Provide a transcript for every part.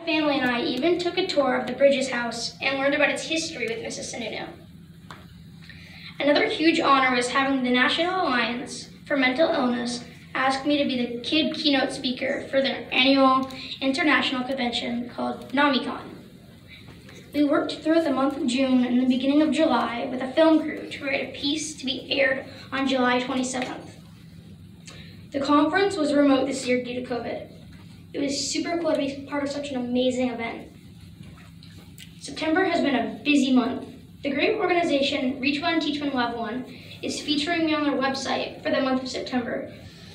family and I even took a tour of the Bridges house and learned about its history with Mrs. Sununu. Another huge honor was having the National Alliance for Mental Illness ask me to be the kid keynote speaker for their annual international convention called NamiCon. We worked throughout the month of June and the beginning of July with a film crew to write a piece to be aired on July 27th. The conference was remote this year due to COVID. It was super cool to be part of such an amazing event. September has been a busy month. The great organization Reach One, Teach One, Love One is featuring me on their website for the month of September,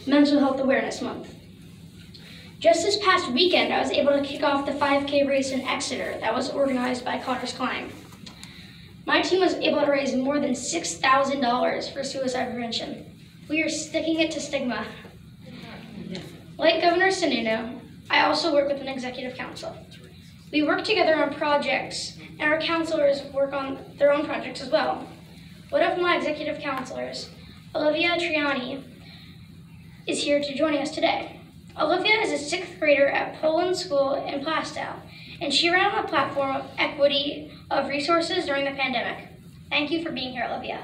Mental Health Awareness Month. Just this past weekend, I was able to kick off the 5K race in Exeter that was organized by Connor's Climb. My team was able to raise more than $6,000 for suicide prevention. We are sticking it to stigma. Like Governor Sununu, I also work with an executive council. We work together on projects, and our counselors work on their own projects as well. One of my executive counselors, Olivia Triani, is here to join us today. Olivia is a 6th grader at Poland School in Plastow, and she ran on a platform of equity of resources during the pandemic. Thank you for being here, Olivia.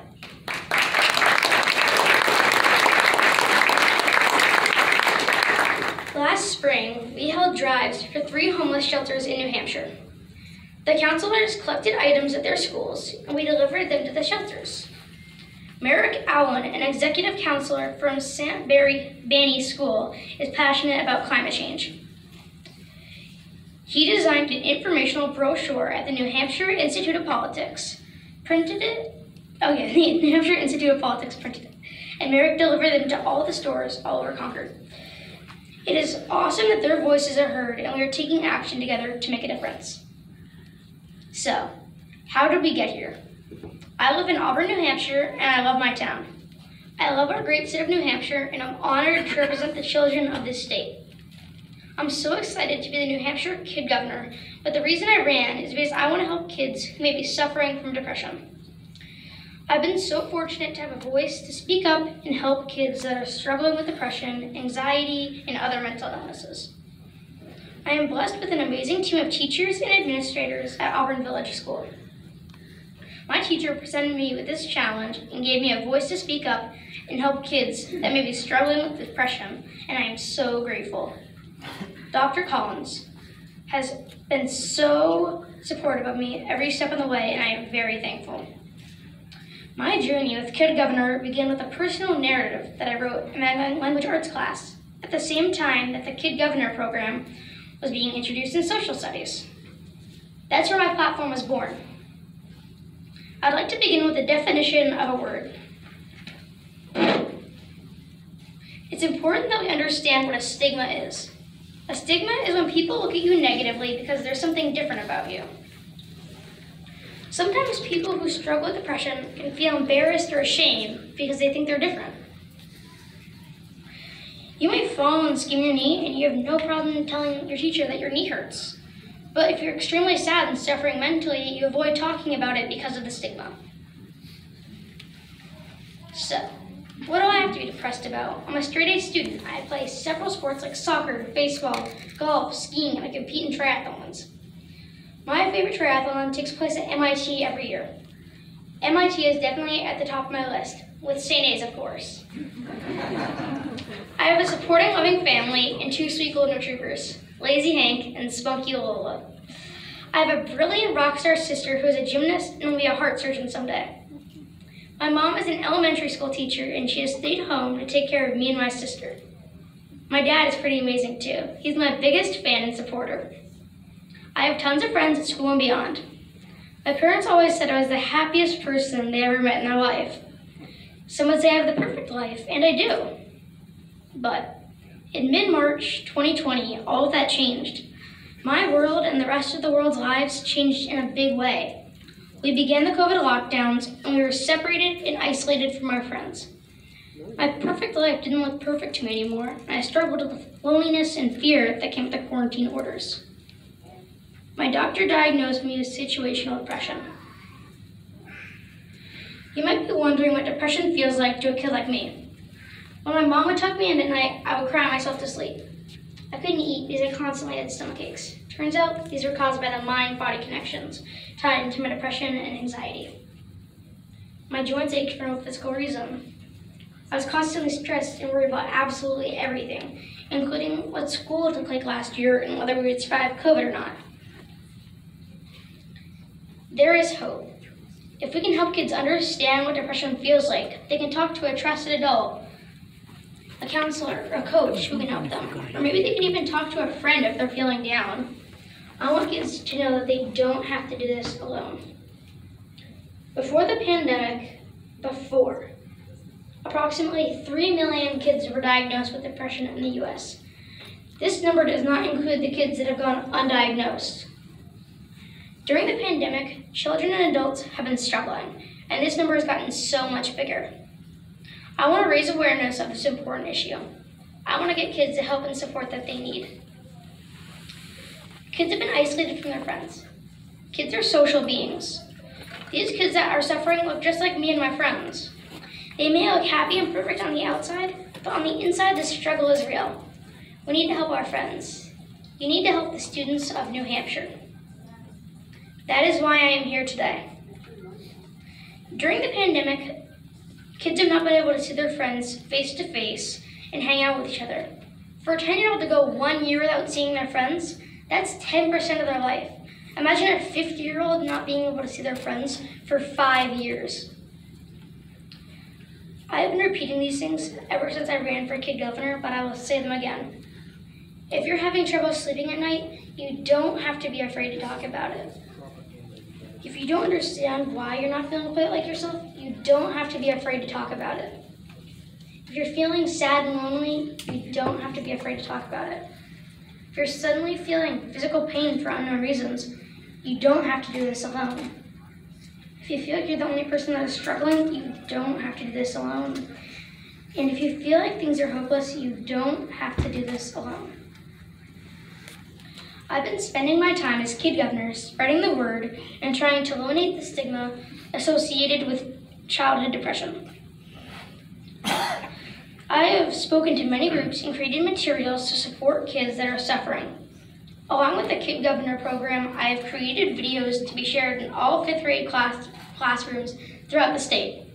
Last spring, we held drives for 3 homeless shelters in New Hampshire. The counselors collected items at their schools, and we delivered them to the shelters. Merrick Allen, an executive counselor from St. Barry Banney School, is passionate about climate change. He designed an informational brochure at the New Hampshire Institute of Politics, the New Hampshire Institute of Politics printed it, and Merrick delivered them to all the stores all over Concord. It is awesome that their voices are heard and we are taking action together to make a difference. So, how did we get here? I live in Auburn, New Hampshire, and I love my town. I love our great state of New Hampshire, and I'm honored to represent the children of this state. I'm so excited to be the New Hampshire Kid Governor, but the reason I ran is because I want to help kids who may be suffering from depression. I've been so fortunate to have a voice to speak up and help kids that are struggling with depression, anxiety, and other mental illnesses. I am blessed with an amazing team of teachers and administrators at Auburn Village School. My teacher presented me with this challenge and gave me a voice to speak up and help kids that may be struggling with depression, and I am so grateful. Dr. Collins has been so supportive of me every step of the way, and I am very thankful. My journey with Kid Governor began with a personal narrative that I wrote in my language arts class at the same time that the Kid Governor program was being introduced in social studies. That's where my platform was born. I'd like to begin with the definition of a word. It's important that we understand what a stigma is. A stigma is when people look at you negatively because there's something different about you. Sometimes people who struggle with depression can feel embarrassed or ashamed because they think they're different. You may fall and skin your knee and you have no problem telling your teacher that your knee hurts. But if you're extremely sad and suffering mentally, you avoid talking about it because of the stigma. So, what do I have to be depressed about? I'm a straight-A student. I play several sports like soccer, baseball, golf, skiing, and I compete in triathlons. My favorite triathlon takes place at MIT every year. MIT is definitely at the top of my list, with St. A's, of course. I have a supporting, loving family and 2 sweet golden retrievers, Lazy Hank and Spunky Lola. I have a brilliant rock star sister who is a gymnast and will be a heart surgeon someday. My mom is an elementary school teacher and she has stayed home to take care of me and my sister. My dad is pretty amazing too. He's my biggest fan and supporter. I have tons of friends at school and beyond. My parents always said I was the happiest person they ever met in their life. Some would say I have the perfect life, and I do. But in mid-March 2020, all of that changed. My world and the rest of the world's lives changed in a big way. We began the COVID lockdowns, and we were separated and isolated from our friends. My perfect life didn't look perfect to me anymore, and I struggled with loneliness and fear that came with the quarantine orders. My doctor diagnosed me with situational depression. You might be wondering what depression feels like to a kid like me. When my mom would tuck me in at night, I would cry myself to sleep. I couldn't eat because I constantly had stomach aches. Turns out these were caused by the mind-body connections tied into my depression and anxiety. My joints ached for no physical reason. I was constantly stressed and worried about absolutely everything, including what school would look like last year and whether we would survive COVID or not. There is hope. If we can help kids understand what depression feels like, they can talk to a trusted adult, a counselor, a coach who can help them. Or maybe they can even talk to a friend if they're feeling down. I want kids to know that they don't have to do this alone. Before the pandemic, approximately 3 million kids were diagnosed with depression in the US. This number does not include the kids that have gone undiagnosed. During the pandemic, children and adults have been struggling, and this number has gotten so much bigger. I want to raise awareness of this important issue. I want to get kids the help and support that they need. Kids have been isolated from their friends. Kids are social beings. These kids that are suffering look just like me and my friends. They may look happy and perfect on the outside, but on the inside the struggle is real. We need to help our friends. You need to help the students of New Hampshire. That is why I am here today. During the pandemic, kids have not been able to see their friends face to face and hang out with each other. For a 10-year-old to go 1 year without seeing their friends, that's 10% of their life. Imagine a 50-year-old not being able to see their friends for 5 years. I have been repeating these things ever since I ran for kid governor, but I will say them again. If you're having trouble sleeping at night, you don't have to be afraid to talk about it. If you don't understand why you're not feeling quite like yourself, you don't have to be afraid to talk about it. If you're feeling sad and lonely, you don't have to be afraid to talk about it. If you're suddenly feeling physical pain for unknown reasons, you don't have to do this alone. If you feel like you're the only person that is struggling, you don't have to do this alone. And if you feel like things are hopeless, you don't have to do this alone. I've been spending my time as kid governor spreading the word and trying to eliminate the stigma associated with childhood depression. I have spoken to many groups and created materials to support kids that are suffering. Along with the Kid Governor program, I have created videos to be shared in all 5th grade classrooms throughout the state.